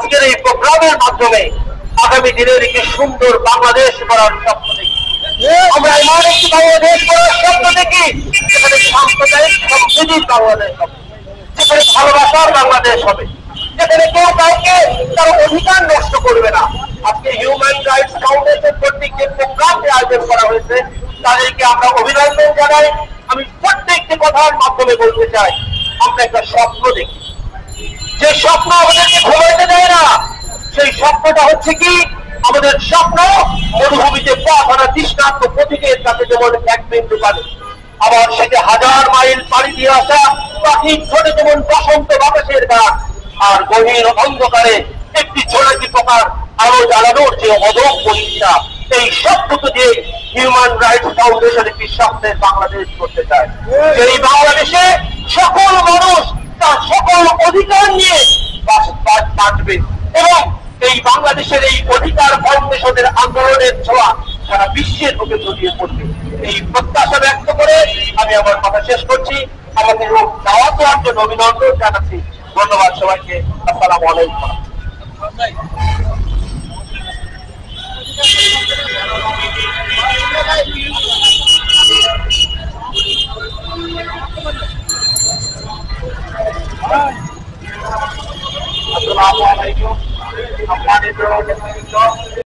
আজকের এই প্রোগ্রামের মাধ্যমে আগামী দিনের একটি সুন্দর বাংলাদেশ গড়ার স্বপ্ন দেখি। আমরা এমন একটি বাংলাদেশ গড়ার স্বপ্ন দেখি যেখানে সাম্প্রদায়িক সম্প্রীতির বাংলাদেশ হবে, যেখানে ভালোবাসার বাংলাদেশ হবে, যেখানে কেউ কাউকে তার অধিকার নষ্ট করবে না। আজকে হিউম্যান রাইটস ফাউন্ডেশন কর্তৃক যে প্রোগ্রামটি আয়োজন করা হয়েছে তাদেরকে আমরা অভিনন্দন জানাই। আমি প্রত্যেকটি কথার মাধ্যমে বলতে চাই, আমরা একটা স্বপ্ন দেখি, যে স্বপ্ন আমাদেরকে ঘুমাইতে দেয় না। সেই স্বপ্নটা হচ্ছে কি, আমাদের স্বপ্ন মরুভূমিতে পথ হারা তৃষ্ণার্ত পথিকের কাছে যেমন এক বিন্দু পানি, আবার সেটা 1000 মাইল পাড়ি দিয়ে আসা পাখির ছোটে যেমন বসন্ত বাতাসের গান, আর গভীর অন্ধকারে একটি ছোড়াকি পোকার আলো জ্বালানোর যে অদম পরীক্ষা, এই স্বপ্নকে দিয়ে হিউম্যান রাইটস ফাউন্ডেশন একটি স্বপ্নের বাংলাদেশ করতে চায়। এই বাংলাদেশে সকল মানুষ তার সকল অধিকার নিয়ে বাঁচবে এবং এই বাংলাদেশের এই অধিকার ফাউন্ডেশনের আন্দোলনের ছোঁয়া সারা বিশ্বের বুকে ছড়িয়ে পড়বে। এই প্রত্যাশা ব্যক্ত করে আমি আমার কথা শেষ করছি। আমাকে দাওয়াত দেওয়ার জন্য অভিনন্দন জানাচ্ছি। ধন্যবাদ সবাইকে। আসসালামু আলাইকুম। আসসালামু আলাইকুম।